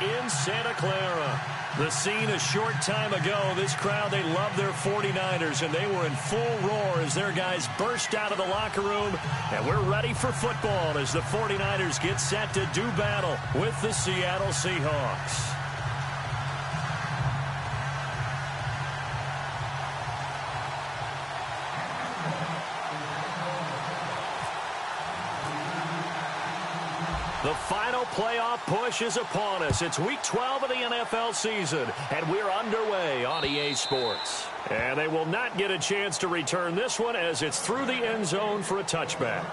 in Santa Clara. The scene a short time ago, this crowd, they love their 49ers, and they were in full roar as their guys burst out of the locker room. And we're ready for football as the 49ers get set to do battle with the Seattle Seahawks. The final playoff push is upon us. It's Week 12 of the NFL season, and we're underway on EA Sports. And they will not get a chance to return this one as it's through the end zone for a touchback.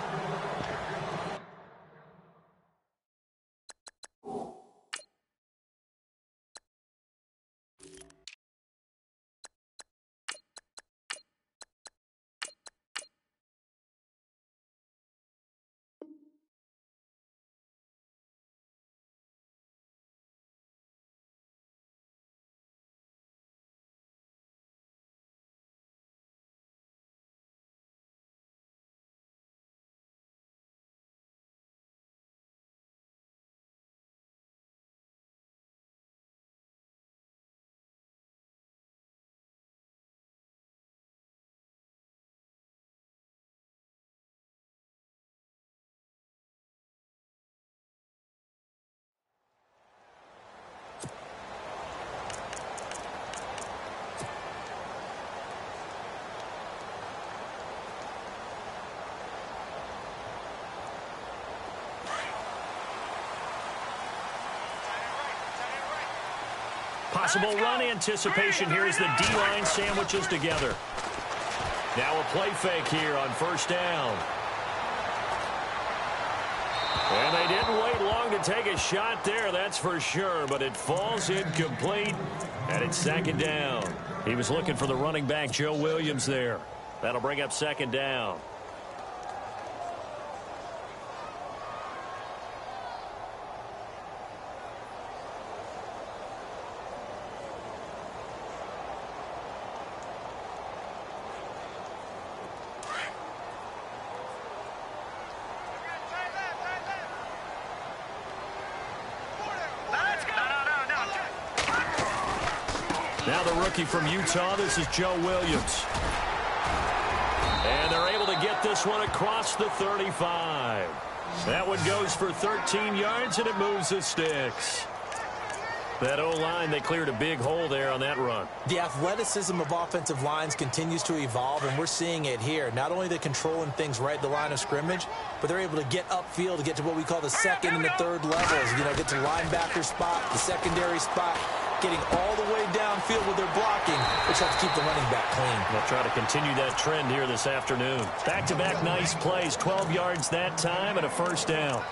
Possible run anticipation here as the D-line sandwiches together. Now a play fake here on first down. And they didn't wait long to take a shot there, that's for sure, but it falls incomplete, and it's second down. He was looking for the running back, Joe Williams, there. That'll bring up second down. Now the rookie from Utah, this is Joe Williams. And they're able to get this one across the 35. That one goes for 13 yards, and it moves the sticks. That O-line, they cleared a big hole there on that run. The athleticism of offensive lines continues to evolve, and we're seeing it here. Not only they're controlling things right at the line of scrimmage, but they're able to get upfield to get to what we call the second and the third levels. You know, get to linebacker spot, the secondary spot, getting all the way downfield with their blocking, which helps keep the running back clean. They'll try to continue that trend here this afternoon. Back-to-back nice plays, 12 yards that time and a first down.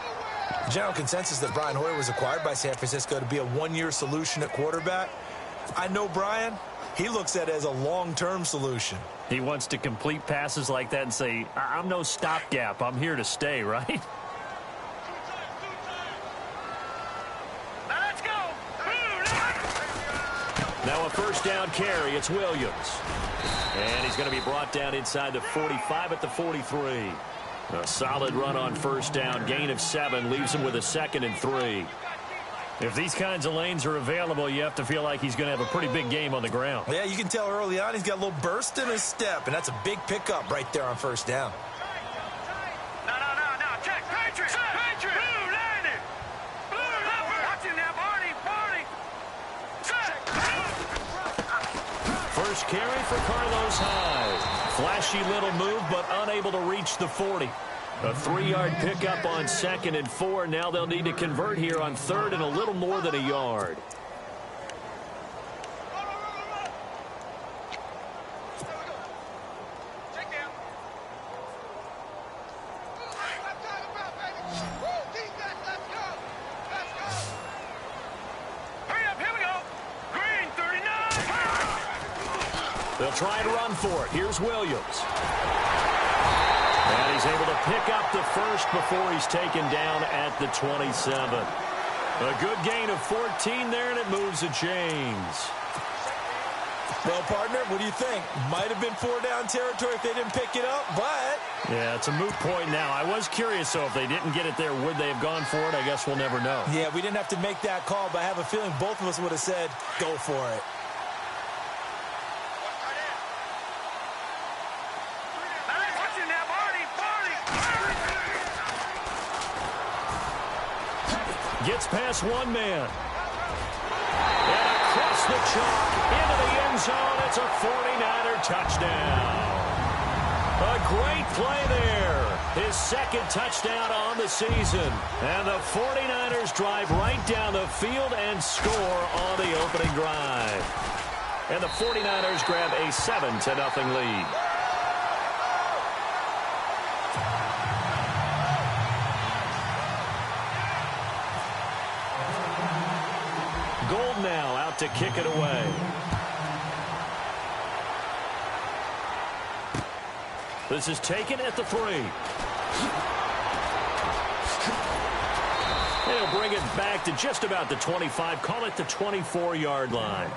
General consensus that Brian Hoyer was acquired by San Francisco to be a one-year solution at quarterback. I know Brian, he looks at it as a long-term solution. He wants to complete passes like that and say, I'm no stopgap, I'm here to stay, right? Now a first down carry, it's Williams. And he's going to be brought down inside the 45 at the 43. A solid run on first down, gain of 7, leaves him with a 2nd and 3. If these kinds of lanes are available, you have to feel like he's going to have a pretty big game on the ground. Yeah, you can tell early on he's got a little burst in his step, and that's a big pickup right there on first down. No, check, Patriot! Blue, landed! Blue, watch him now, Barney! First carry for Carlos Hyde. Flashy little move, but unable to reach the 40. A 3-yard pickup on 2nd and 4. Now they'll need to convert here on 3rd and a little more than a yard. They'll try and run for it. Here's Williams. And he's able to pick up the first before he's taken down at the 27. A good gain of 14 there, and it moves the chains. Well, partner, what do you think? Might have been 4-down territory if they didn't pick it up, but... Yeah, it's a moot point now. I was curious, so if they didn't get it there, would they have gone for it? I guess we'll never know. Yeah, we didn't have to make that call, but I have a feeling both of us would have said, go for it. Gets past one man. And across the chalk into the end zone. It's a 49er touchdown. A great play there. His second touchdown on the season. And the 49ers drive right down the field and score on the opening drive. And the 49ers grab a 7-0 lead. Gold now out to kick it away. This is taken at the 3. They'll bring it back to just about the 25. Call it the 24-yard line.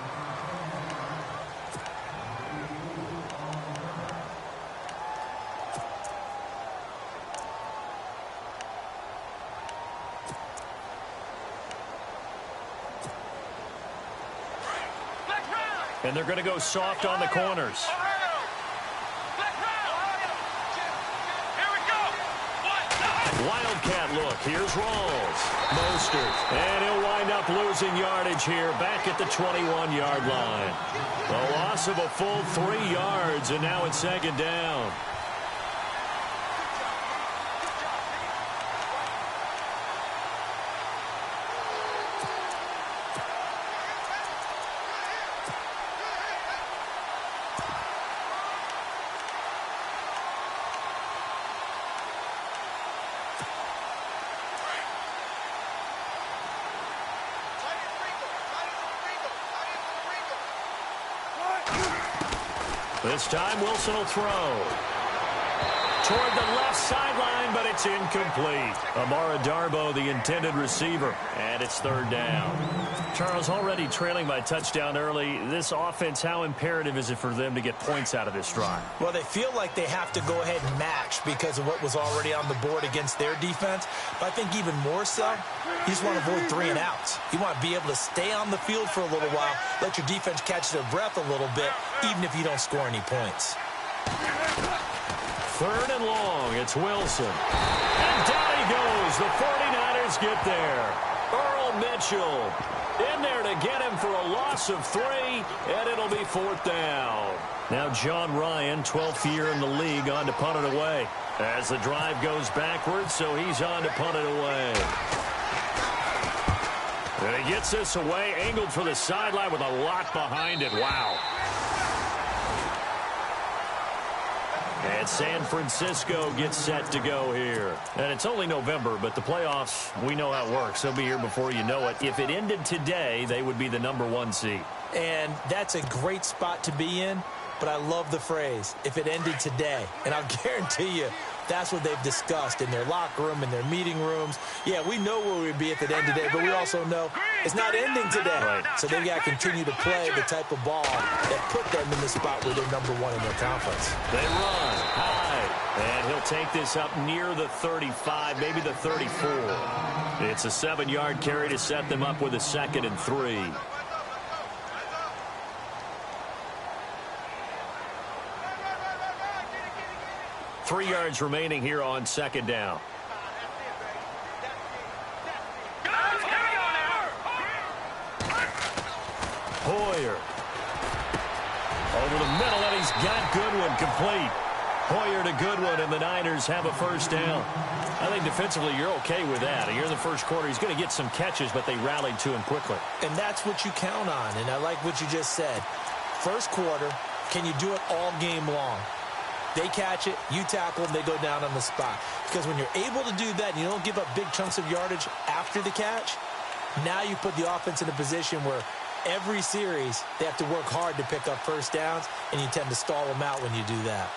And they're going to go soft on the corners. Wildcat look. Here's Rawls. Mostert. And he'll wind up losing yardage here back at the 21-yard line. A loss of a full 3 yards, and now it's second down. This time, Wilson will throw. Toward the left sideline, but it's incomplete. Amara Darboh, the intended receiver, and it's third down. Charles, already trailing by touchdown early. This offense, how imperative is it for them to get points out of this drive? Well, they feel like they have to go ahead and match because of what was already on the board against their defense. But I think even more so, you just want to avoid 3 and outs. You want to be able to stay on the field for a little while, let your defense catch their breath a little bit, even if you don't score any points. Third and long, it's Wilson. And down he goes. The 49ers get there. Earl Mitchell in there to get him for a loss of 3, and it'll be 4th down. Now John Ryan, 12th year in the league, on to punt it away. As the drive goes backwards, so he's on to punt it away. And he gets this away, angled for the sideline with a lot behind it. Wow. And San Francisco gets set to go here. And it's only November, but the playoffs, we know how it works. They'll be here before you know it. If it ended today, they would be the #1 seed. And that's a great spot to be in, but I love the phrase, if it ended today. And I'll guarantee you, that's what they've discussed in their locker room, in their meeting rooms. Yeah, we know where we'd be at the end today, but we also know it's not ending today. Right. So they've got to continue to play the type of ball that put them in the spot where they're #1 in their conference. They run high, and he'll take this up near the 35, maybe the 34. It's a 7-yard carry to set them up with a 2nd and 3. Three yards remaining here on 2nd down. Hoyer. Over the middle, and he's got Goodwin complete. Hoyer to Goodwin, and the Niners have a 1st down. I think defensively you're okay with that. Here in the first quarter, he's going to get some catches, but they rallied to him quickly. And that's what you count on, and I like what you just said. First quarter, can you do it all game long? They catch it, you tackle them, they go down on the spot. Because when you're able to do that and you don't give up big chunks of yardage after the catch, now you put the offense in a position where every series they have to work hard to pick up 1st downs, and you tend to stall them out when you do that.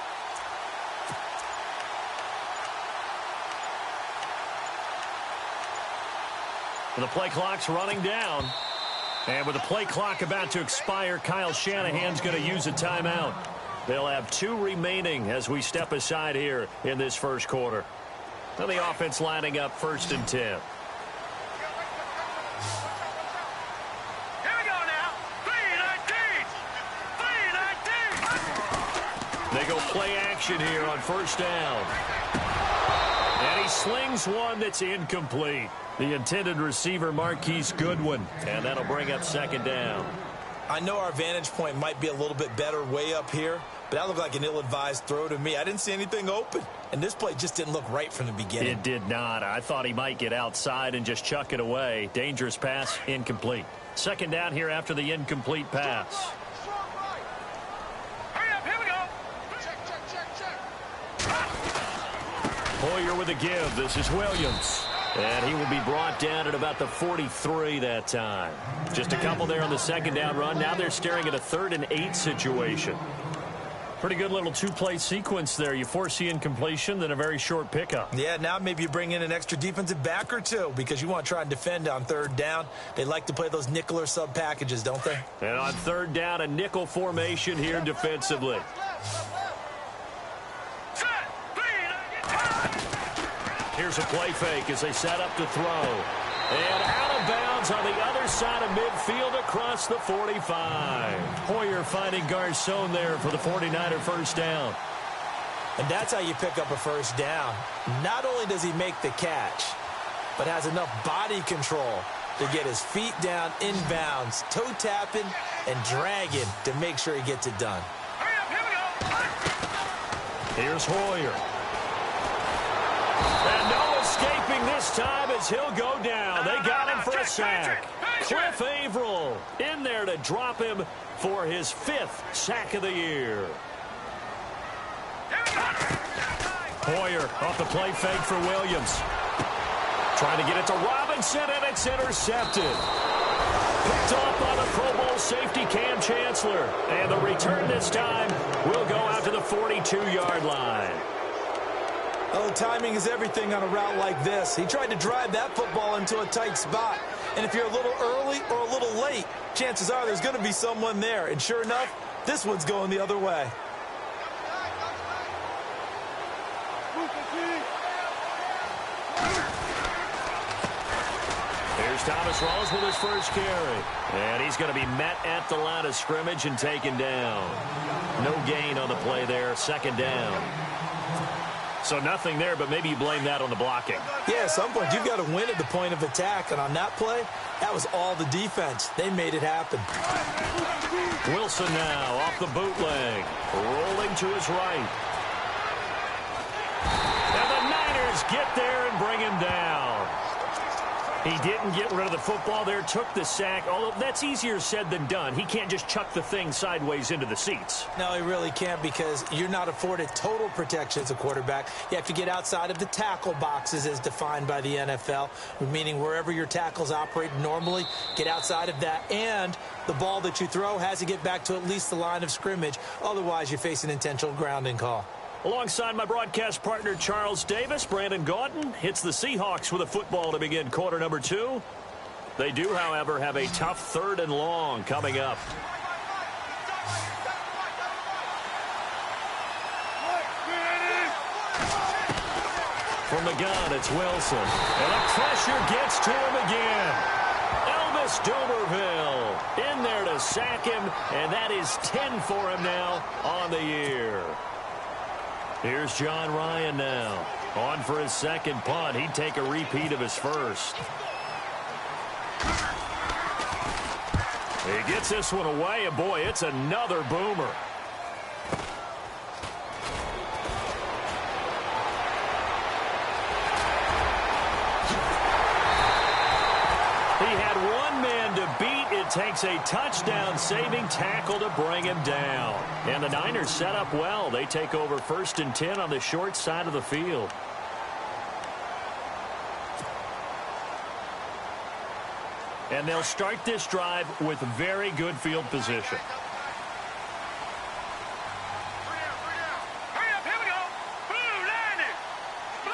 The play clock's running down. And with the play clock about to expire, Kyle Shanahan's going to use a timeout. They'll have 2 remaining as we step aside here in this first quarter. And the offense lining up 1st and 10. Here we go now. 3-19. They go play action here on 1st down. And he slings one that's incomplete. The intended receiver, Marquise Goodwin. And that'll bring up 2nd down. I know our vantage point might be a little bit better way up here, but that looked like an ill-advised throw to me. I didn't see anything open, and this play just didn't look right from the beginning. It did not. I thought he might get outside and just chuck it away. Dangerous pass, incomplete. 2nd down here after the incomplete pass. Hurry up, here we go. Hoyer with a give. This is Williams. And he will be brought down at about the 43 that time. Just a couple there on the 2nd down run. Now they're staring at a 3rd and 8 situation. Pretty good little 2-play sequence there. You force the incompletion, then a very short pickup. Yeah, now maybe you bring in an extra defensive back or 2 because you want to try and defend on 3rd down. They like to play those nickel or sub packages, don't they? And on 3rd down, a nickel formation here defensively. Here's a play fake as they set up to throw. And out of bounds on the other side of midfield across the 45. Hoyer finding Garcon there for the 49er 1st down. And that's how you pick up a 1st down. Not only does he make the catch, but has enough body control to get his feet down inbounds, toe tapping and dragging to make sure he gets it done. Hurry up, here we go. Here's Hoyer. And no escaping this time as he'll go down. They got him for a sack. Cliff Averill in there to drop him for his 5th sack of the year. Hoyer off the play fake for Williams. Trying to get it to Robinson, and it's intercepted. Picked off by the Pro Bowl safety Cam Chancellor. And the return this time will go out to the 42-yard line. Oh, timing is everything on a route like this. He tried to drive that football into a tight spot. And if you're a little early or a little late, chances are there's going to be someone there. And sure enough, this one's going the other way. Here's Thomas Rawls with his 1st carry. And he's going to be met at the line of scrimmage and taken down. No gain on the play there, 2nd down. So nothing there, but maybe you blame that on the blocking. Yeah, at some point, you've got to win at the point of attack. And on that play, that was all the defense. They made it happen. Wilson now off the bootleg. Rolling to his right. And the Niners get there and bring him down. He didn't get rid of the football there, took the sack. Although that's easier said than done. He can't just chuck the thing sideways into the seats. No, he really can't because you're not afforded total protection as a quarterback. You have to get outside of the tackle boxes as defined by the NFL, meaning wherever your tackles operate normally, get outside of that. And the ball that you throw has to get back to at least the line of scrimmage. Otherwise, you face an intentional grounding call. Alongside my broadcast partner, Charles Davis, Brandon Gaudin hits the Seahawks with a football to begin quarter number 2. They do, however, have a tough 3rd and long coming up. From the gun, it's Wilson. And the pressure gets to him again. Elvis Dumerville in there to sack him, and that is 10 for him now on the year. Here's John Ryan now. On for his 2nd punt. He'd take a repeat of his 1st. He gets this one away, and boy, it's another boomer. He had one man to beat. It takes a touchdown-saving tackle to bring him down. And the Niners set up well. They take over 1st and 10 on the short side of the field. And they'll start this drive with very good field position. Hurry up, here we go. Blue 90. Blue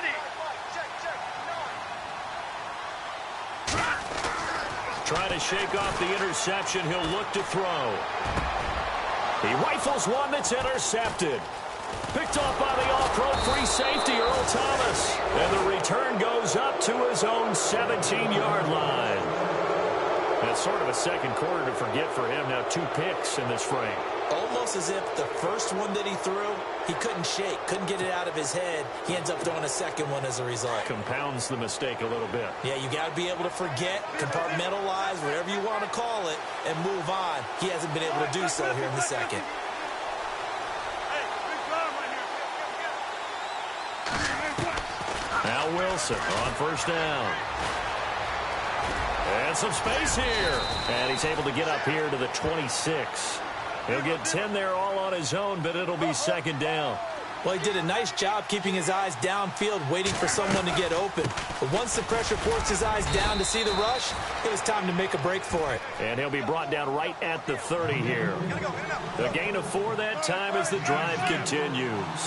90. trying to shake off the interception. He'll look to throw. He rifles one that's intercepted. Picked off by the all-pro free safety, Earl Thomas. And the return goes up to his own 17-yard line. That's sort of a second quarter to forget for him. Now 2 picks in this frame. Almost as if the first one that he threw, he couldn't shake, couldn't get it out of his head. He ends up throwing a second one as a result. Compounds the mistake a little bit. Yeah, you got to be able to forget, compartmentalize, whatever you want to call it, and move on. He hasn't been able to do so here in the second. Now Wilson on first down. And some space here. And he's able to get up here to the 26. He'll get 10 there all on his own, but it'll be second down. Well, he did a nice job keeping his eyes downfield, waiting for someone to get open. But once the pressure forced his eyes down to see the rush, it was time to make a break for it. And he'll be brought down right at the 30 here. The gain of 4 that time as the drive continues.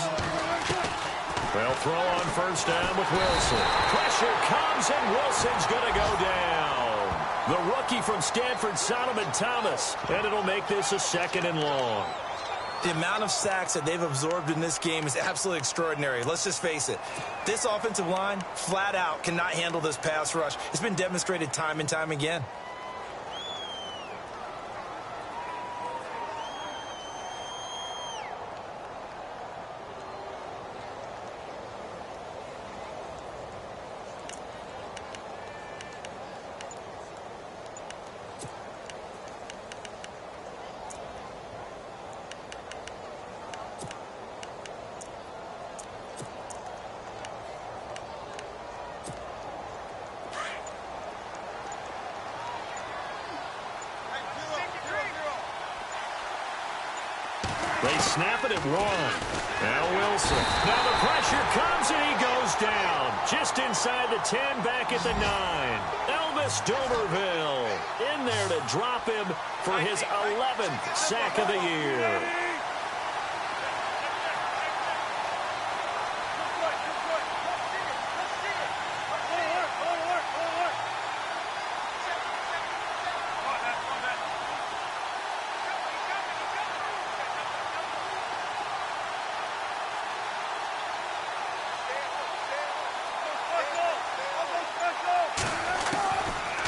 They'll throw on first down with Wilson. Pressure comes, and Wilson's going to go down. The rookie from Stanford, Solomon Thomas. And it'll make this a second and long. The amount of sacks that they've absorbed in this game is absolutely extraordinary. Let's just face it. This offensive line, flat out, cannot handle this pass rush. It's been demonstrated time and time again. They snap it at 1. Now Wilson. Now the pressure comes, and he goes down. Just inside the 10, back at the 9. Elvis Domerville in there to drop him for his 11th sack of the year.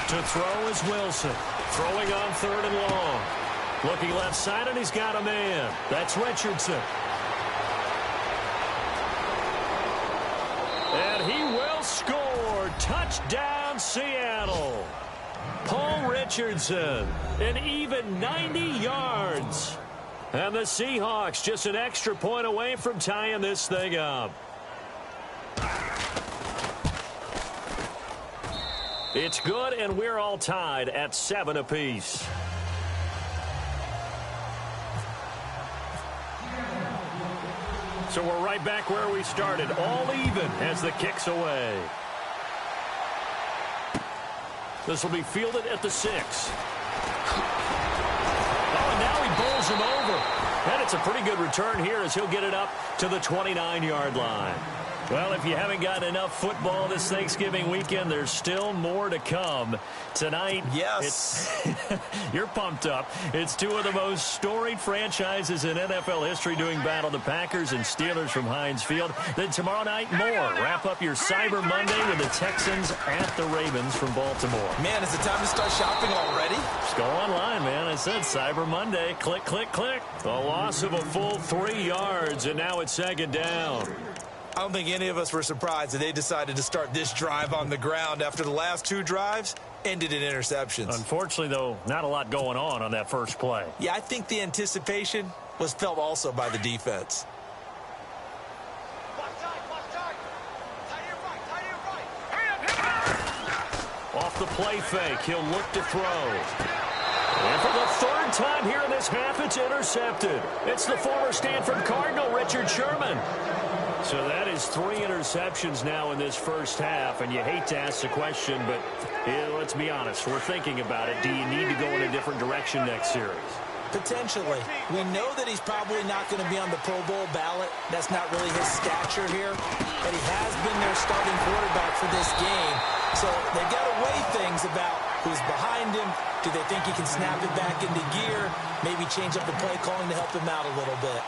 To throw is Wilson. Throwing on third and long. Looking left side, and he's got a man. That's Richardson. And he will score. Touchdown, Seattle. Paul Richardson, an even 90 yards. And the Seahawks just an extra point away from tying this thing up. It's good, and we're all tied at 7 apiece. So we're right back where we started, all even as the kick's away. This will be fielded at the 6. Oh, and now he bowls him over. And it's a pretty good return here as he'll get it up to the 29-yard line. Well, if you haven't gotten enough football this Thanksgiving weekend, there's still more to come. Tonight, yes, you're pumped up. It's 2 of the most storied franchises in NFL history doing battle, the Packers and Steelers from Heinz Field. Then tomorrow night, more. Wrap up your Cyber Monday with the Texans at the Ravens from Baltimore. Man, is it time to start shopping already? Just go online, man. I said Cyber Monday. Click, click, click. The loss of a full 3 yards, and now it's second down. I don't think any of us were surprised that they decided to start this drive on the ground after the last 2 drives ended in interceptions. Unfortunately, though, not a lot going on that first play. Yeah, I think the anticipation was felt also by the defense. Off the play fake, he'll look to throw. And for the 3rd time here in this half, it's intercepted. It's the former Stanford Cardinal, Richard Sherman. So that is 3 interceptions now in this first half, and you hate to ask the question, but let's be honest. We're thinking about it. Do you need to go in a different direction next series? Potentially. We know that he's probably not going to be on the Pro Bowl ballot. That's not really his stature here. But he has been their starting quarterback for this game. So they've got to weigh things about Who's behind him? Do they think he can snap it back into gear? Maybe change up the play calling to help him out a little bit.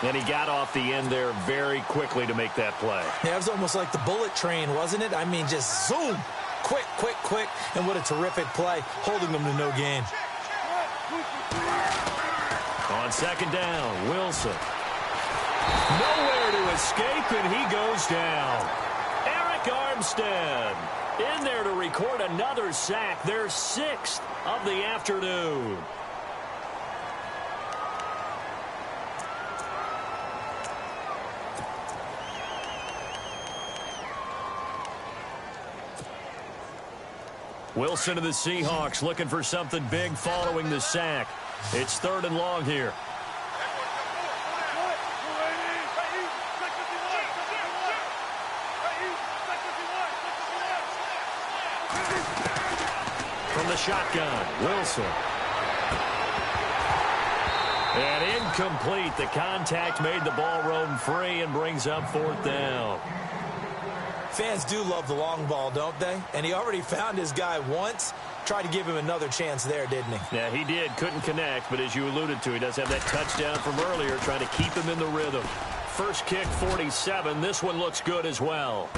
And he got off the end there very quickly to make that play. Yeah, it was almost like the bullet train, wasn't it? I mean, just zoom. Quick, quick, quick. And what a terrific play, holding them to no gain. On second down, Wilson. Nowhere to escape, and he goes down. Eric Armstead in there to record another sack, their 6th of the afternoon. Wilson of the Seahawks looking for something big following the sack. It's 3rd and long here. From the shotgun, Wilson. And incomplete. The contact made the ball roam free and brings up 4th down. Fans do love the long ball, don't they? And he already found his guy once. Tried to give him another chance there, didn't he? Yeah, he did. Couldn't connect, but as you alluded to, he does have that touchdown from earlier, trying to keep him in the rhythm. First kick, 47. This one looks good as well.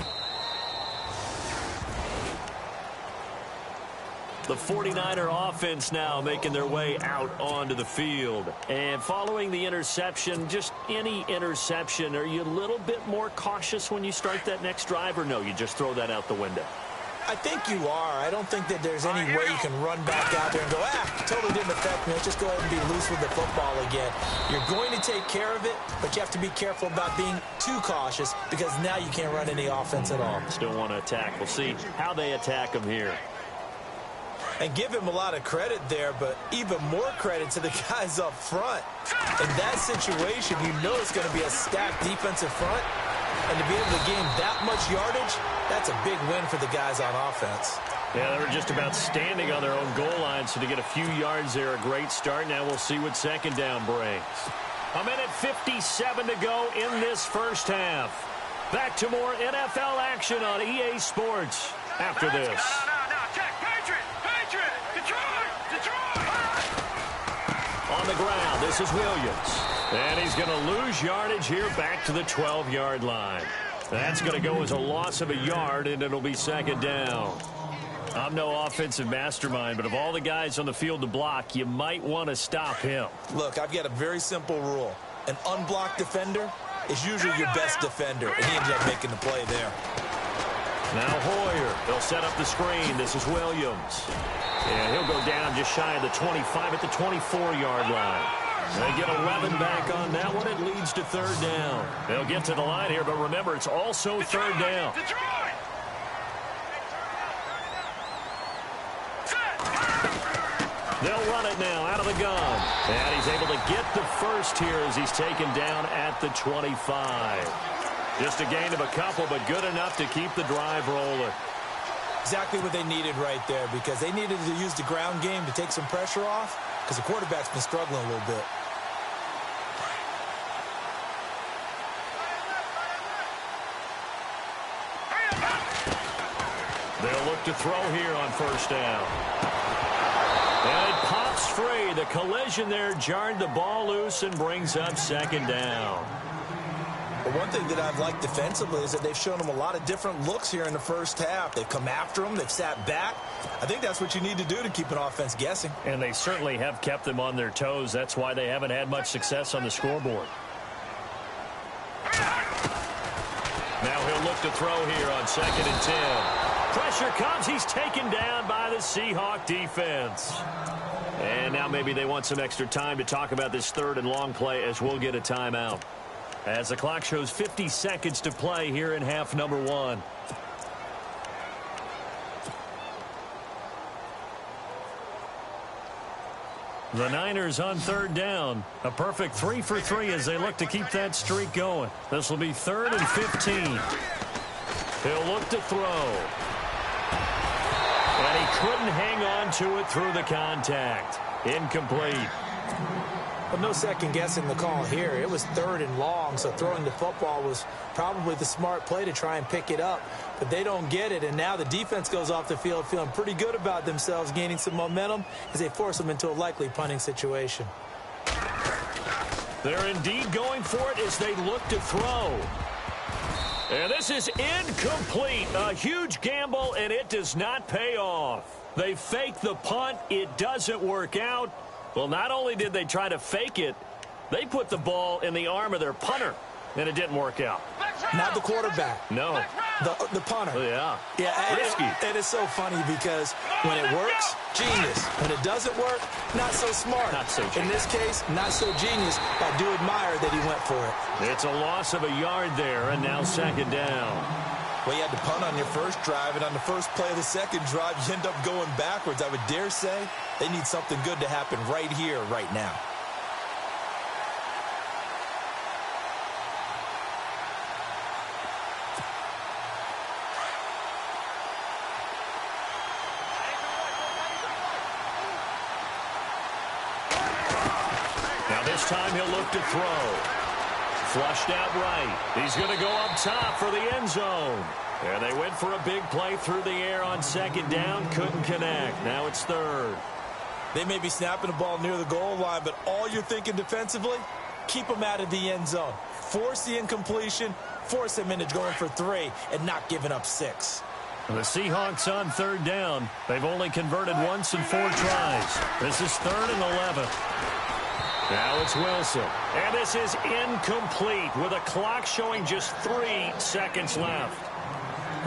The 49er offense now making their way out onto the field. And following the interception, just any interception, are you a little bit more cautious when you start that next drive, or no, you just throw that out the window? I think you are. I don't think that there's any way you can run back out there and go, totally didn't affect me. Let's just go ahead and be loose with the football again. You're going to take care of it, but you have to be careful about being too cautious because now you can't run any offense at all. Still want to attack. We'll see how they attack him here. And give him a lot of credit there, but even more credit to the guys up front. In that situation, you know it's going to be a stacked defensive front. And to be able to gain that much yardage, that's a big win for the guys on offense. Yeah, they were just about standing on their own goal line, so to get a few yards there, a great start. Now we'll see what second down brings. 1:57 to go in this first half. Back to more NFL action on EA Sports after this. On the ground, this is Williams. And he's going to lose yardage here back to the 12-yard line. That's going to go as a loss of a yard, and it'll be second down. I'm no offensive mastermind, but of all the guys on the field to block, you might want to stop him. Look, I've got a very simple rule. An unblocked defender is usually your best defender, and he ended up making the play there. Now Hoyer, they'll set up the screen. This is Williams. And he'll go down just shy of the 25 at the 24-yard line. They get 11 back on that one. It leads to third down. They'll get to the line here, but remember, it's also third down. They'll run it now out of the gun. And he's able to get the first here as he's taken down at the 25. Just a gain of a couple, but good enough to keep the drive rolling. Exactly what they needed right there, because they needed to use the ground game to take some pressure off, because the quarterback's been struggling a little bit. They'll look to throw here on first down. And it pops free. The collision there jarred the ball loose and brings up second down. But one thing that I've liked defensively is that they've shown them a lot of different looks here in the first half. They've come after them. They've sat back. I think that's what you need to do to keep an offense guessing. And they certainly have kept them on their toes. That's why they haven't had much success on the scoreboard. Now he'll look to throw here on 2nd and 10. Pressure comes. He's taken down by the Seahawk defense. And now maybe they want some extra time to talk about this 3rd and long play as we'll get a timeout. As the clock shows 50 seconds to play here in half number 1. The Niners on third down. A perfect 3 for 3 as they look to keep that streak going. This will be 3rd and 15. He'll look to throw. And he couldn't hang on to it through the contact. Incomplete. Well, no second guessing the call here. It was 3rd and long, so throwing the football was probably the smart play to try and pick it up. But they don't get it, and now the defense goes off the field feeling pretty good about themselves, gaining some momentum as they force them into a likely punting situation. They're indeed going for it as they look to throw. And this is incomplete. A huge gamble, and it does not pay off. They fake the punt. It doesn't work out. Well, not only did they try to fake it, they put the ball in the arm of their punter, and it didn't work out. Not the quarterback. No. The punter. Yeah. Risky. And it's so funny because when it works, genius. When it doesn't work, not so smart. Not so genius. In this case, not so genius. I do admire that he went for it. It's a loss of a yard there, and now 2nd down. Well, you had to punt on your first drive, and on the first play of the second drive, you end up going backwards. I would dare say they need something good to happen right here, right now. Now this time he'll look to throw. Flushed out right. He's going to go up top for the end zone. And they went for a big play through the air on 2nd down. Couldn't connect. Now it's 3rd. They may be snapping the ball near the goal line, but all you're thinking defensively, keep them out of the end zone. Force the incompletion, force them into going for 3, and not giving up 6. The Seahawks on 3rd down. They've only converted once in 4 tries. This is 3rd and 11. Now it's Wilson. And this is incomplete with a clock showing just 3 seconds left.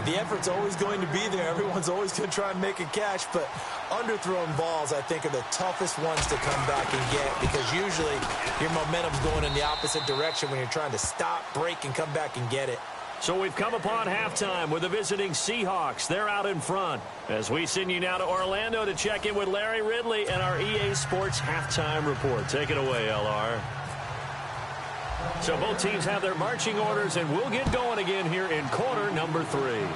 The effort's always going to be there. Everyone's always going to try and make a catch, but underthrown balls, I think, are the toughest ones to come back and get because usually your momentum's going in the opposite direction when you're trying to stop, break, and come back and get it. So we've come upon halftime with the visiting Seahawks. They're out in front. As we send you now to Orlando to check in with Larry Ridley and our EA Sports Halftime Report. Take it away, LR. So both teams have their marching orders, and we'll get going again here in quarter number 3.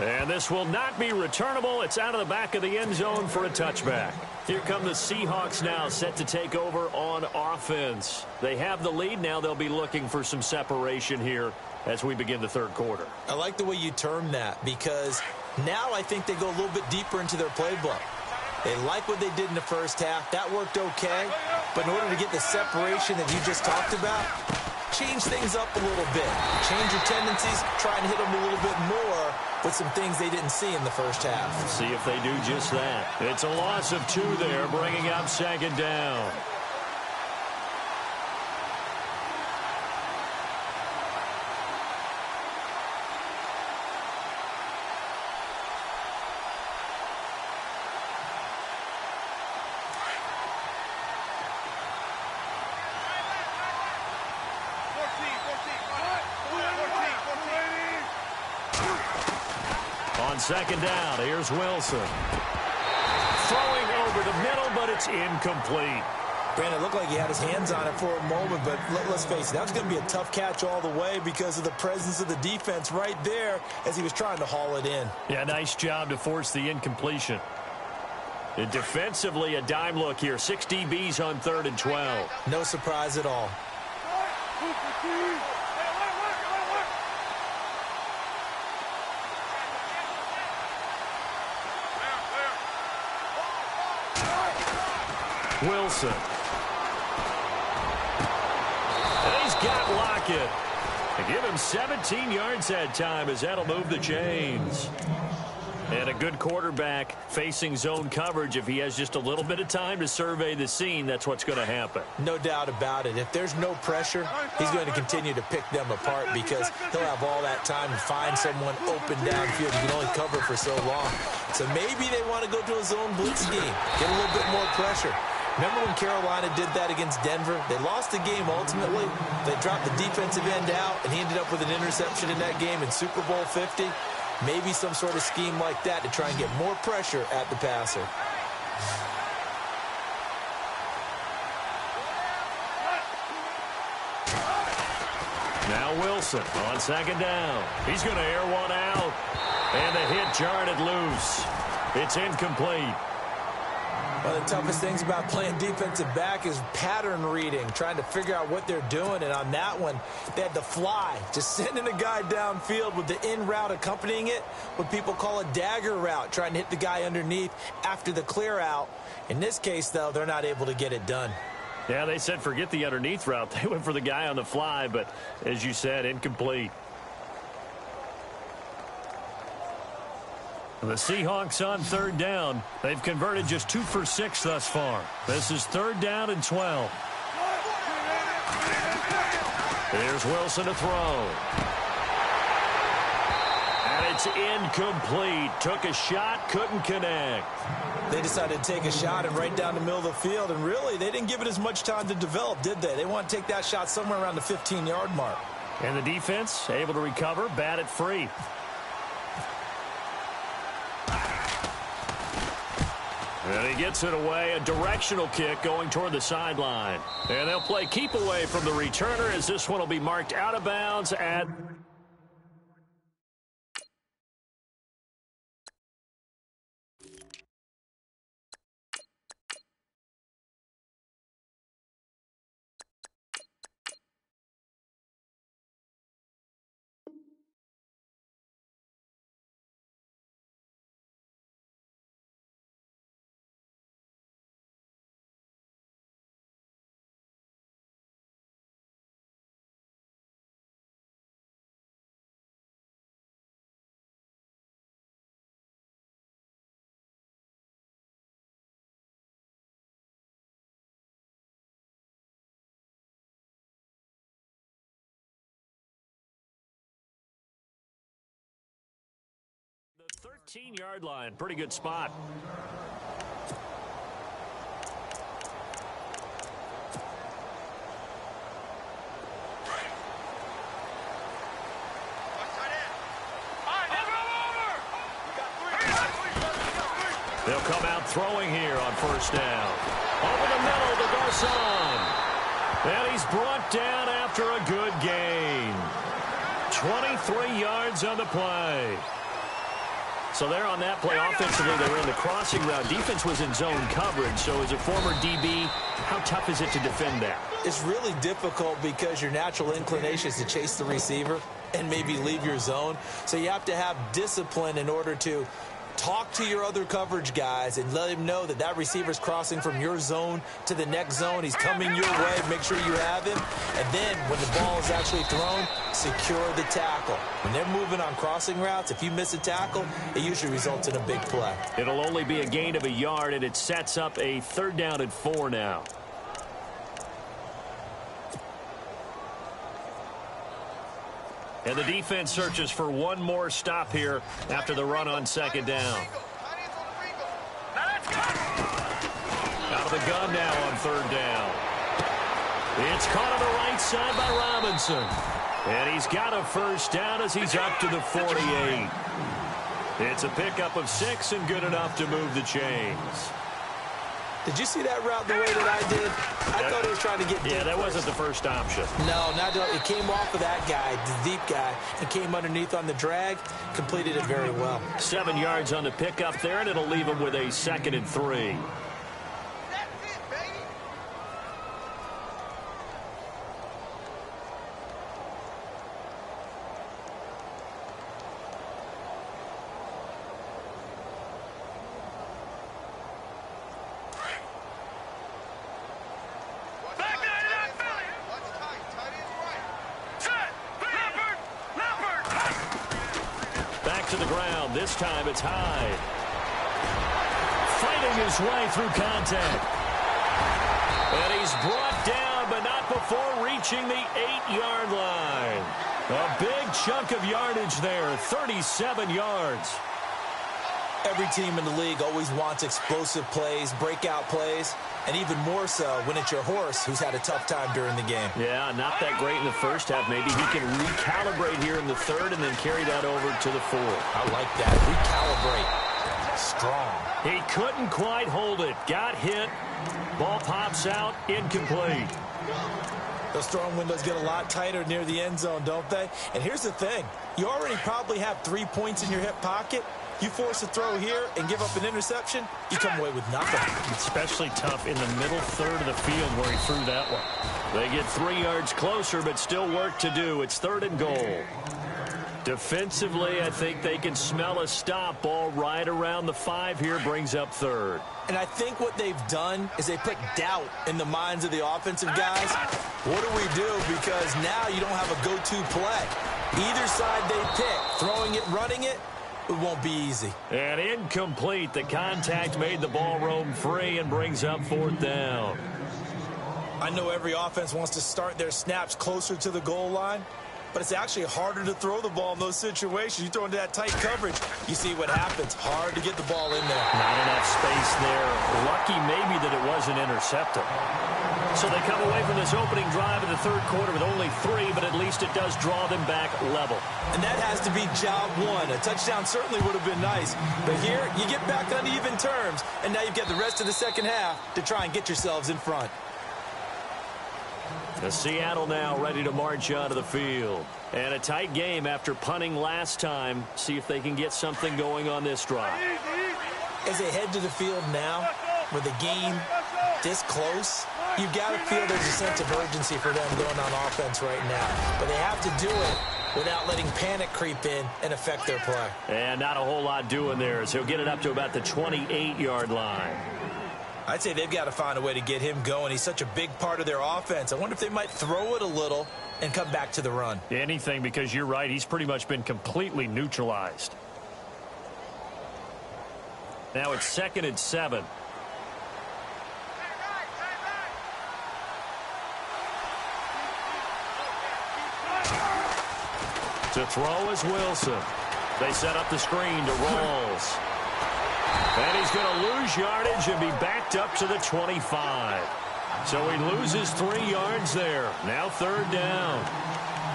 And this will not be returnable. It's out of the back of the end zone for a touchback. Here come the Seahawks now, set to take over on offense. They have the lead now. They'll be looking for some separation here as we begin the 3rd quarter. I like the way you term that because now I think they go a little bit deeper into their playbook. They like what they did in the first half. That worked okay. But in order to get the separation that you just talked about, change things up a little bit. Change your tendencies, try and hit them a little bit more with some things they didn't see in the first half. See if they do just that. It's a loss of 2 there, bringing up 2nd down. On 2nd down, here's Wilson. Throwing over the middle, but it's incomplete. Brandon, it looked like he had his hands on it for a moment, but let's face it, that was going to be a tough catch all the way because of the presence of the defense right there as he was trying to haul it in. Yeah, nice job to force the incompletion. And defensively, a dime look here. 6 DBs on 3rd and 12. No surprise at all. Wilson. And he's got Lockett. And give him 17 yards that time as that'll move the chains. And a good quarterback facing zone coverage. If he has just a little bit of time to survey the scene, that's what's going to happen. No doubt about it. If there's no pressure, he's going to continue to pick them apart because he'll have all that time to find someone open downfield. You can only cover for so long. So maybe they want to go to a zone blitz scheme, get a little bit more pressure. Remember when Carolina did that against Denver? They lost the game ultimately. They dropped the defensive end out, and he ended up with an interception in that game in Super Bowl 50. Maybe some sort of scheme like that to try and get more pressure at the passer. Now Wilson on 2nd down. He's going to air one out. And the hit jarred it loose. It's incomplete. One of the toughest things about playing defensive back is pattern reading, trying to figure out what they're doing. And on that one, they had the fly, just sending a guy downfield with the in route accompanying it, what people call a dagger route, trying to hit the guy underneath after the clear out. In this case, though, they're not able to get it done. Yeah, they said forget the underneath route. They went for the guy on the fly, but as you said, incomplete. The Seahawks on third down. They've converted just 2 for 6 thus far. This is 3rd down and 12. Here's Wilson to throw. And it's incomplete. Took a shot, couldn't connect. They decided to take a shot and right down the middle of the field, and really, they didn't give it as much time to develop, did they? They want to take that shot somewhere around the 15-yard mark. And the defense able to recover, bat it free. And he gets it away, a directional kick going toward the sideline. And they'll play keep away from the returner as this one will be marked out of bounds at... The 13-yard line, pretty good spot. They'll come out throwing here on 1st down. Over the middle to Garcon. And he's brought down after a good gain. 23 yards on the play. So there on that play, offensively, they were in the crossing route. Defense was in zone coverage. So as a former DB, how tough is it to defend that? It's really difficult because your natural inclination is to chase the receiver and maybe leave your zone. So you have to have discipline in order to talk to your other coverage guys and let him know that that receiver's crossing from your zone to the next zone. He's coming your way. Make sure you have him. And then when the ball is actually thrown, secure the tackle. When they're moving on crossing routes, if you miss a tackle, it usually results in a big play. It'll only be a gain of a yard, and it sets up a 3rd down and 4 now. And the defense searches for one more stop here after the run on 2nd down. Out of the gun now on 3rd down. It's caught on the right side by Robinson. And he's got a 1st down as he's up to the 48. It's a pickup of 6 and good enough to move the chains. Did you see that route the way that I did? I thought he was trying to get deep. Yeah, that wasn't the first option. No, it came off of that guy, the deep guy, and came underneath on the drag, completed it very well. 7 yards on the pickup there, and it'll leave him with a 2nd and 3. To the ground. This time it's Hyde. Fighting his way through contact. And he's brought down, but not before reaching the 8-yard line. A big chunk of yardage there, 37 yards. Every team in the league always wants explosive plays, breakout plays, and even more so when it's your horse who's had a tough time during the game. Yeah, not that great in the first half. Maybe he can recalibrate here in the 3rd and then carry that over to the 4th. I like that. Recalibrate. Strong. He couldn't quite hold it. Got hit. Ball pops out. Incomplete. Those throwing windows get a lot tighter near the end zone, don't they? And here's the thing. You already probably have 3 points in your hip pocket. You force a throw here and give up an interception, you come away with nothing. Especially tough in the middle third of the field where he threw that one. They get 3 yards closer, but still work to do. It's 3rd and goal. Defensively, I think they can smell a stop. Ball right around the 5 here, brings up 3rd. And I think what they've done is they put doubt in the minds of the offensive guys. What do we do? Because now you don't have a go-to play. Either side they pick, throwing it, running it, it won't be easy. And incomplete. The contact made the ball roam free and brings up 4th down. I know every offense wants to start their snaps closer to the goal line, but it's actually harder to throw the ball in those situations. You throw into that tight coverage, you see what happens. Hard to get the ball in there. Not enough space there. Lucky maybe that it wasn't intercepted. So they come away from this opening drive in the 3rd quarter with only 3, but at least it does draw them back level. And that has to be job 1. A touchdown certainly would have been nice. But here, you get back on even terms, and now you've got the rest of the second half to try and get yourselves in front. The Seattle now ready to march onto the field. And a tight game after punting last time. See if they can get something going on this drive. As they head to the field now, with the game this close, you've got to feel there's a sense of urgency for them going on offense right now. But they have to do it without letting panic creep in and affect their play. And not a whole lot doing there, so he'll get it up to about the 28-yard line. I'd say they've got to find a way to get him going. He's such a big part of their offense. I wonder if they might throw it a little and come back to the run. Anything, because you're right. He's pretty much been completely neutralized. Now it's 2nd and 7. To throw is Wilson. They set up the screen to Rawls. And he's going to lose yardage and be backed up to the 25. So he loses 3 yards there. Now 3rd down.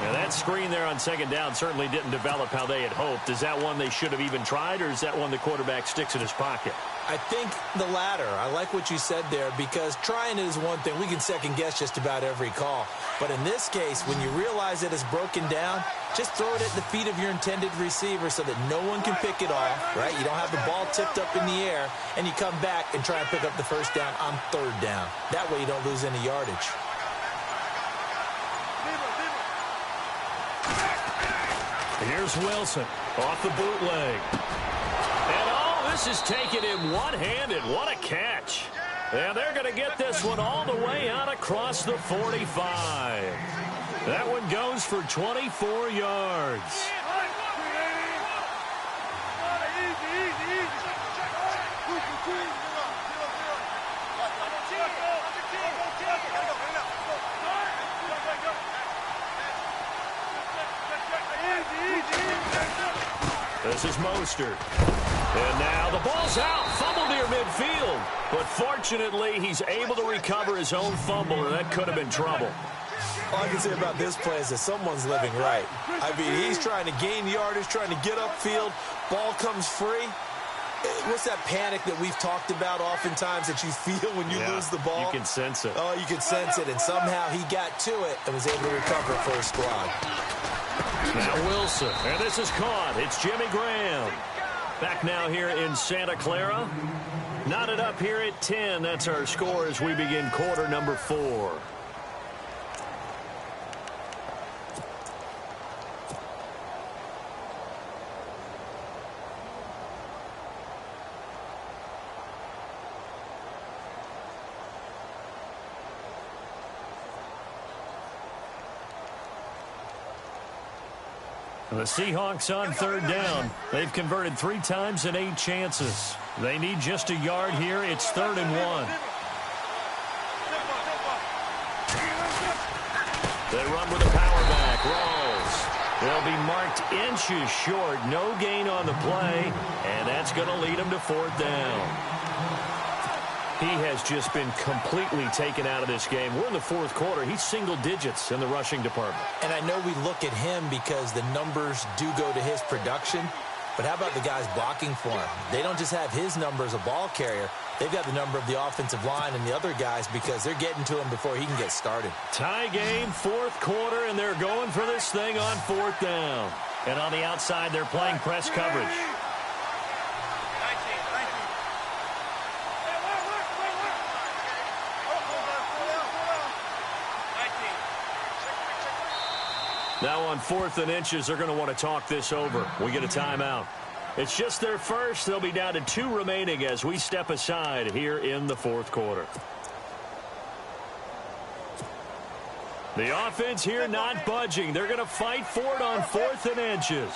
Now that screen there on 2nd down certainly didn't develop how they had hoped. Is that one they should have even tried, or is that one the quarterback sticks in his pocket? I think the latter. I like what you said there, because trying it is one thing. We can second-guess just about every call. But in this case, when you realize that it's broken down, just throw it at the feet of your intended receiver so that no one can pick it off, right? You don't have the ball tipped up in the air, and you come back and try and pick up the 1st down on 3rd down. That way you don't lose any yardage. Here's Wilson off the bootleg. And oh, this is taken in one-handed. What a catch. And they're going to get this one all the way out across the 45. That one goes for 24 yards. This is Mostert. And now the ball's out. Fumble near midfield. But fortunately, he's able to recover his own fumble, and that could have been trouble. All I can say about this play is that someone's living right. I mean, he's trying to gain yardage, trying to get upfield. Ball comes free. What's that panic that we've talked about oftentimes that you feel when you lose the ball? You can sense it. Oh, you can sense it. And somehow he got to it and was able to recover for his squad. Now Wilson. And this is caught. It's Jimmy Graham. Back now here in Santa Clara. Knotted up here at 10. That's our score as we begin quarter number 4. The Seahawks on 3rd down. They've converted 3 times in 8 chances. They need just a yard here. It's 3rd and 1. They run with a power back. Rawls. They'll be marked inches short. No gain on the play. And that's going to lead them to 4th down. He has just been completely taken out of this game. We're in the 4th quarter. He's single digits in the rushing department. And I know we look at him because the numbers do go to his production. But how about the guys blocking for him? They don't just have his number as a ball carrier. They've got the number of the offensive line and the other guys because they're getting to him before he can get started. Tie game, 4th quarter, and they're going for this thing on 4th down. And on the outside, they're playing press coverage. Now on 4th and inches, they're going to want to talk this over. We get a timeout. It's just their first. They'll be down to 2 remaining as we step aside here in the 4th quarter. The offense here not budging. They're going to fight for it on 4th and inches.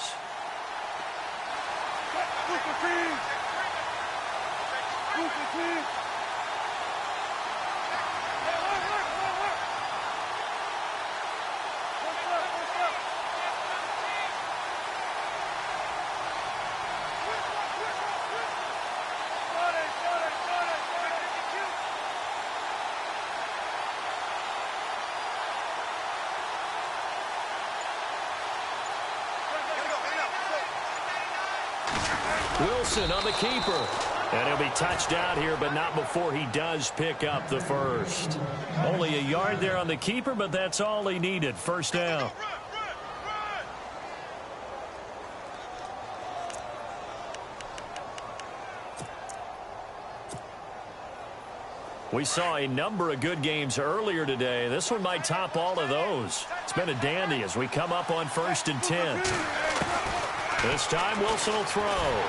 Wilson on the keeper. And he'll be touched out here, but not before he does pick up the first. Only a yard there on the keeper, but that's all he needed. First down. We saw a number of good games earlier today. This one might top all of those. It's been a dandy as we come up on 1st and 10. This time Wilson will throw.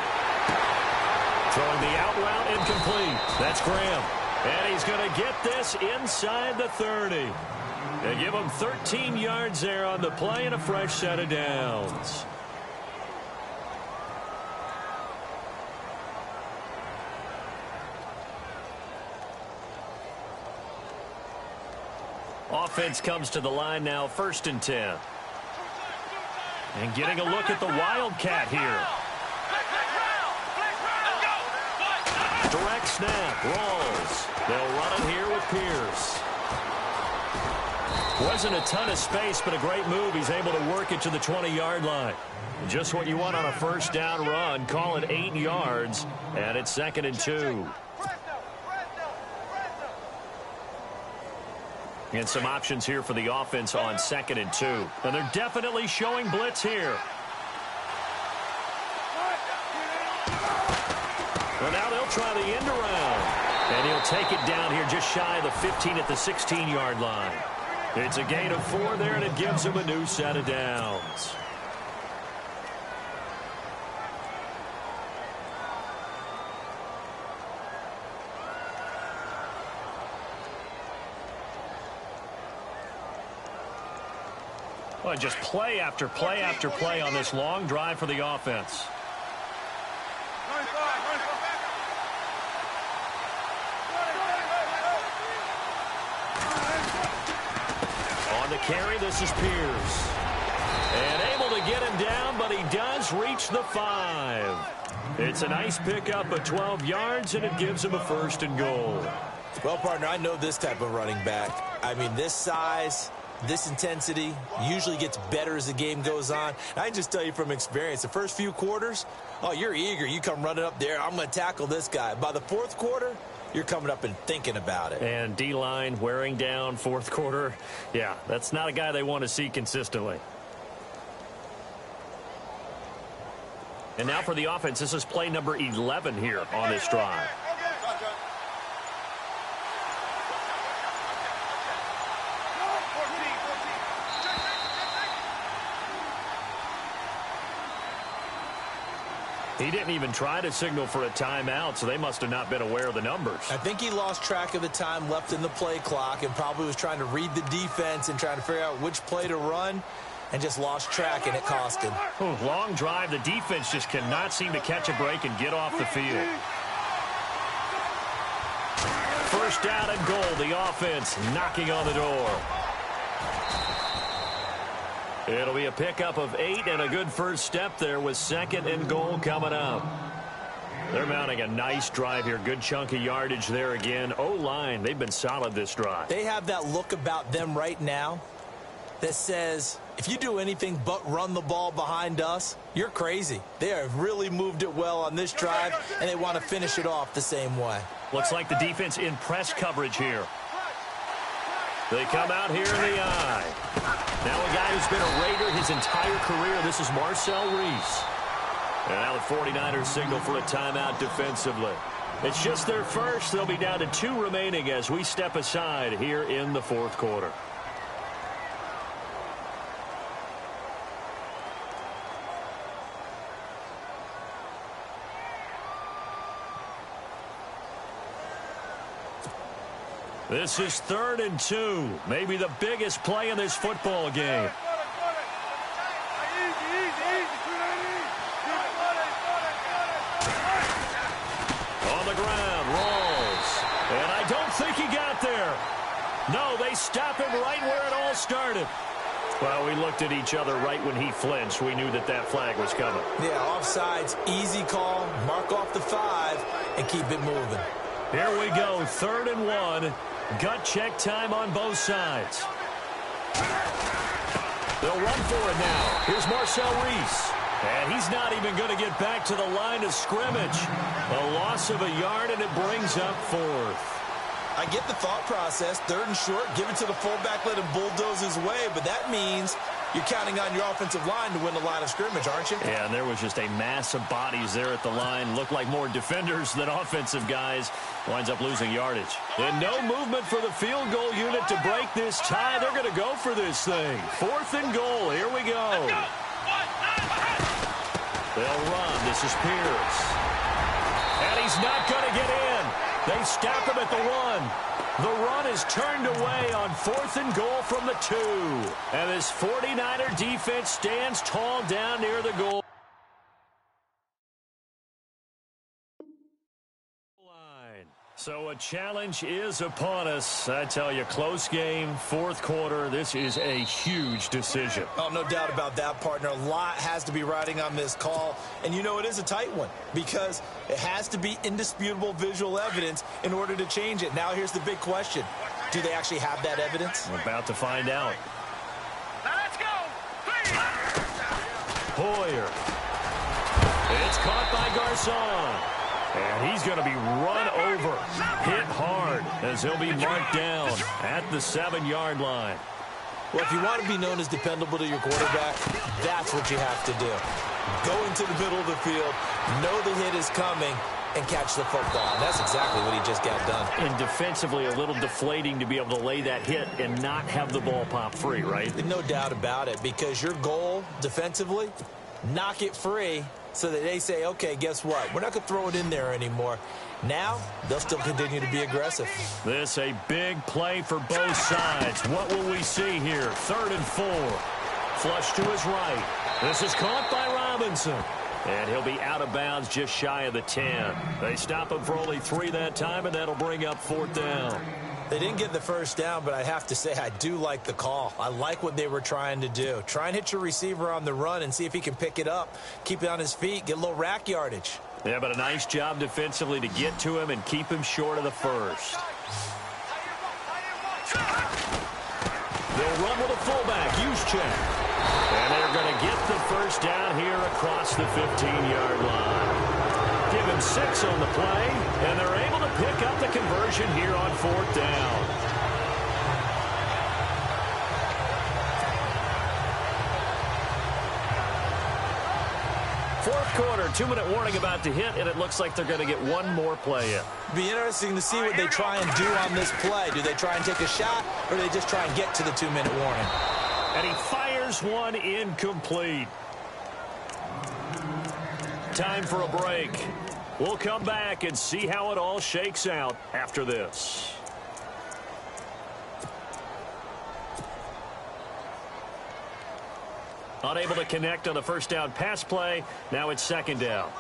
Throwing the out route incomplete. That's Graham. And he's going to get this inside the 30. They give him 13 yards there on the play and a fresh set of downs. Offense comes to the line now, 1st and 10. And getting a look at the Wildcat here. Direct snap, rolls. They'll run it here with Pierce. Wasn't a ton of space, but a great move. He's able to work it to the 20-yard line. Just what you want on a first down run. Call it 8 yards, and it's 2nd and 2. And some options here for the offense on 2nd and 2. And they're definitely showing blitz here. Well, now they'll try the end around. And he'll take it down here just shy of the 15 at the 16-yard line. It's a gain of 4 there, and it gives him a new set of downs. Well, just play after play after play on this long drive for the offense. On the carry, this is Pierce. And able to get him down, but he does reach the 5. It's a nice pickup of 12 yards, and it gives him a 1st and goal. Well, partner, I know this type of running back. I mean, this size, this intensity usually gets better as the game goes on. And I can just tell you from experience, the first few quarters, oh, you're eager. You come running up there, I'm going to tackle this guy. By the 4th quarter, you're coming up and thinking about it. And D-line wearing down 4th quarter. Yeah, that's not a guy they want to see consistently. And now for the offense, this is play number 11 here on this drive. He didn't even try to signal for a timeout, so they must have not been aware of the numbers. I think he lost track of the time left in the play clock and probably was trying to read the defense and trying to figure out which play to run and just lost track, and it cost him. Long drive. The defense just cannot seem to catch a break and get off the field. First down and goal. The offense knocking on the door. It'll be a pickup of 8 and a good first step there with 2nd and goal coming up. They're mounting a nice drive here. Good chunk of yardage there again. O-line, they've been solid this drive. They have that look about them right now that says, if you do anything but run the ball behind us, you're crazy. They have really moved it well on this drive, and they want to finish it off the same way. Looks like the defense in press coverage here. They come out here in the eye. Now a guy who's been a Raider his entire career. This is Marcel Reese. And now the 49ers signal for a timeout defensively. It's just their first. They'll be down to 2 remaining as we step aside here in the 4th quarter. This is 3rd and 2. Maybe the biggest play in this football game. On the ground, rolls. And I don't think he got there. No, they stop him right where it all started. Well, we looked at each other right when he flinched. We knew that that flag was coming. Yeah, offsides, easy call, mark off the 5, and keep it moving. Here we go, 3rd and 1. Gut check time on both sides. They'll run for it now. Here's Marcel Reese. And he's not even going to get back to the line of scrimmage. A loss of a yard, and it brings up 4th. I get the thought process. 3rd and short, give it to the fullback, let him bulldoze his way. But that means you're counting on your offensive line to win the line of scrimmage, aren't you? Yeah, and there was just a mass of bodies there at the line. Looked like more defenders than offensive guys. Winds up losing yardage. And no movement for the field goal unit to break this tie. They're going to go for this thing. 4th and goal. Here we go. They'll run. This is Pierce. And he's not going to get in. They stop him at the 1. The run is turned away on 4th and goal from the 2. And this 49er defense stands tall down near the goal line. So a challenge is upon us. I tell you, close game, 4th quarter. This is a huge decision. Oh, no doubt about that, partner. A lot has to be riding on this call. And you know it is a tight one because it has to be indisputable visual evidence in order to change it. Now here's the big question. Do they actually have that evidence? We're about to find out. Now let's go. Please. Hoyer. It's caught by Garcon. And he's going to be run over, hit hard, as he'll be marked down at the 7-yard line. Well, if you want to be known as dependable to your quarterback, that's what you have to do. Go into the middle of the field, know the hit is coming, and catch the football. And that's exactly what he just got done. And defensively, a little deflating to be able to lay that hit and not have the ball pop free, right? No doubt about it, because your goal defensively, knock it free so that they say, okay, guess what? We're not going to throw it in there anymore. Now, they'll still continue to be aggressive. This a big play for both sides. What will we see here? 3rd and 4. Flush to his right. This is caught by Robinson. And he'll be out of bounds just shy of the 10. They stop him for only 3 that time, and that'll bring up 4th down. They didn't get the first down, but I have to say I do like the call. I like what they were trying to do. Try and hit your receiver on the run and see if he can pick it up, keep it on his feet, get a little rack yardage. Yeah, but a nice job defensively to get to him and keep him short of the first. They'll run with a fullback, Juszczyk. And they're going to get the first down here across the 15-yard line. Give him 6 on the play, and they're able to pick up the conversion here on 4th down. Fourth quarter, 2-minute warning about to hit, and it looks like they're going to get one more play in. Be interesting to see what they try and do on this play. Do they try and take a shot, or do they just try and get to the 2-minute warning? And he fires one incomplete. Time for a break. We'll come back and see how it all shakes out after this. Unable to connect on the first down pass play. Now it's 2nd down.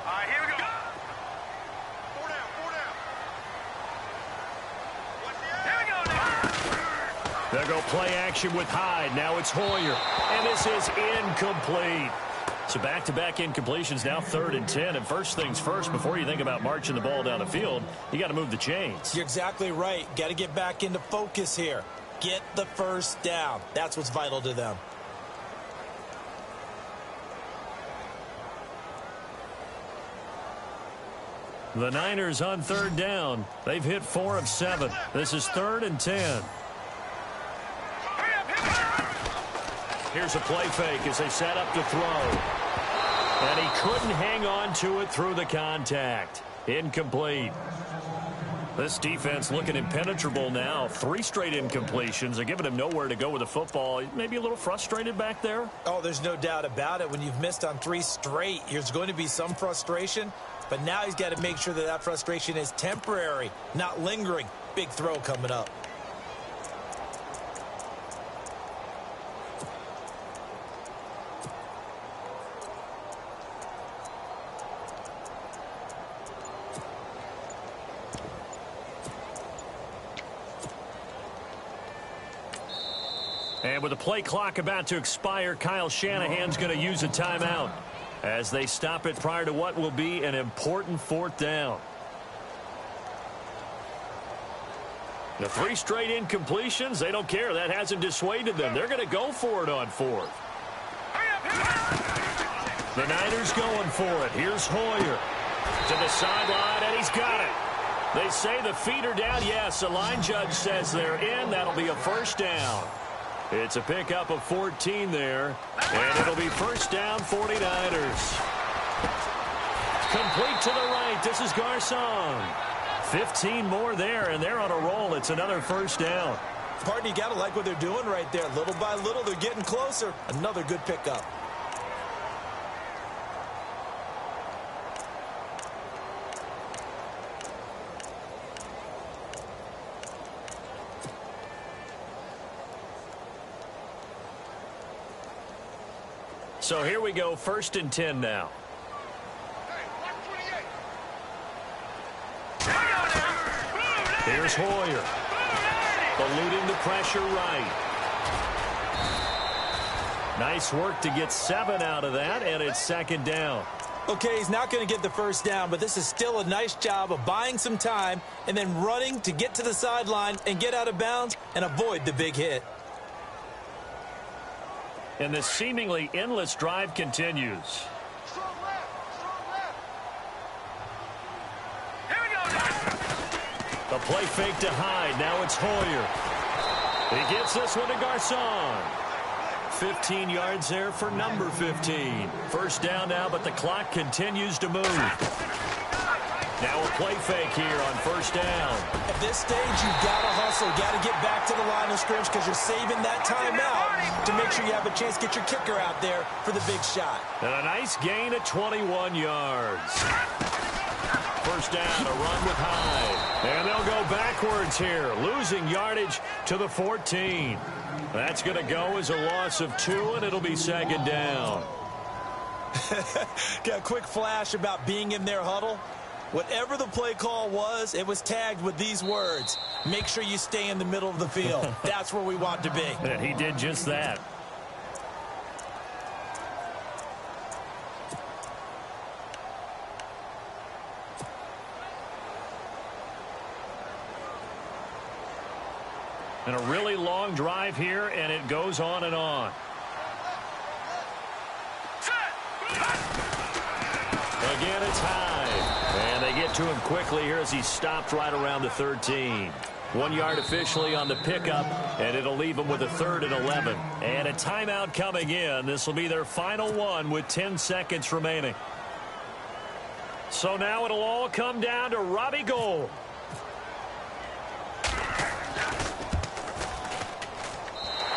All right, here we go. 4 down, 4 down. Here we go now. They'll go play action with Hyde. Now it's Hoyer. And this is incomplete. So back-to-back incompletions, now 3rd and 10. And first things first, before you think about marching the ball down the field, you got to move the chains. You're exactly right. Got to get back into focus here. Get the first down. That's what's vital to them. The Niners on 3rd down. They've hit 4 of 7. This is 3rd and 10. Here's a play fake as they set up to throw. And he couldn't hang on to it through the contact. Incomplete. This defense looking impenetrable now. 3 straight incompletions. They're giving him nowhere to go with the football. Maybe a little frustrated back there. Oh, there's no doubt about it. When you've missed on 3 straight, there's going to be some frustration. But now he's got to make sure that that frustration is temporary, not lingering. Big throw coming up. And with the play clock about to expire, Kyle Shanahan's going to use a timeout as they stop it prior to what will be an important fourth down. The 3 straight incompletions, they don't care. That hasn't dissuaded them. They're going to go for it on fourth. The Niners going for it. Here's Hoyer to the sideline, and he's got it. They say the feet are down. Yes, the line judge says they're in. That'll be a first down. It's a pickup of 14 there, and it'll be first down 49ers. Complete to the right. This is Garcon. 15 more there, and they're on a roll. It's another first down. Partner, you got to like what they're doing right there. Little by little, they're getting closer. Another good pickup. So here we go, first and 10 now. Here's Hoyer. Eluding the pressure right. Nice work to get 7 out of that, and it's second down. Okay, he's not going to get the first down, but this is still a nice job of buying some time and then running to get to the sideline and get out of bounds and avoid the big hit. And the seemingly endless drive continues. Strong left. Here we go. The play fake to Hyde. Now it's Hoyer. He gets this one to Garcon. 15 yards there for number 15. First down now, but the clock continues to move. Now a play fake here on first down. At this stage, you've got to hustle. Got to get back to the line of scrimmage because you're saving that timeout to make sure you have a chance to get your kicker out there for the big shot. And a nice gain of 21 yards. First down, a run with Hyde. And they'll go backwards here, losing yardage to the 14. That's going to go as a loss of 2, and it'll be second down. Got a quick flash about being in their huddle. Whatever the play call was, it was tagged with these words. Make sure you stay in the middle of the field. That's where we want to be. And he did just that. And a really long drive here, and it goes on and on. Again, it's Hyde. And they get to him quickly here as he stopped right around the 13. 1 yard officially on the pickup, and it'll leave him with a 3rd and 11. And a timeout coming in. This will be their final one with 10 seconds remaining. So now it'll all come down to Robbie Gould.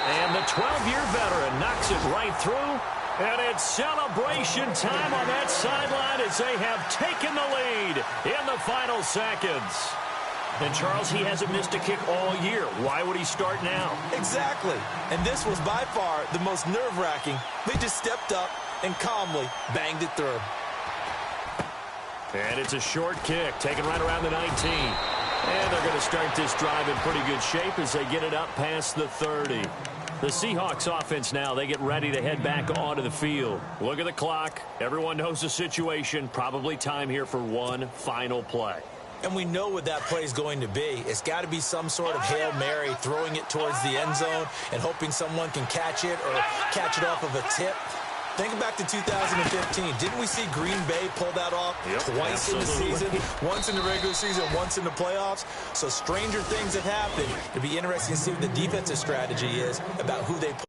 And the 12-year veteran knocks it right through. And it's celebration time on that sideline as they have taken the lead in the final seconds. And, Charles, he hasn't missed a kick all year. Why would he start now? Exactly. And this was by far the most nerve-wracking. They just stepped up and calmly banged it through. And it's a short kick, taken right around the 19. And they're going to start this drive in pretty good shape as they get it up past the 30. The Seahawks offense now, they get ready to head back onto the field. Look at the clock. Everyone knows the situation. Probably time here for one final play. And we know what that play is going to be. It's got to be some sort of Hail Mary, throwing it towards the end zone and hoping someone can catch it or catch it off of a tip. Think back to 2015. Didn't we see Green Bay pull that off twice in the season? Once in the regular season, once in the playoffs. So stranger things have happened. It'll be interesting to see what the defensive strategy is about who they put.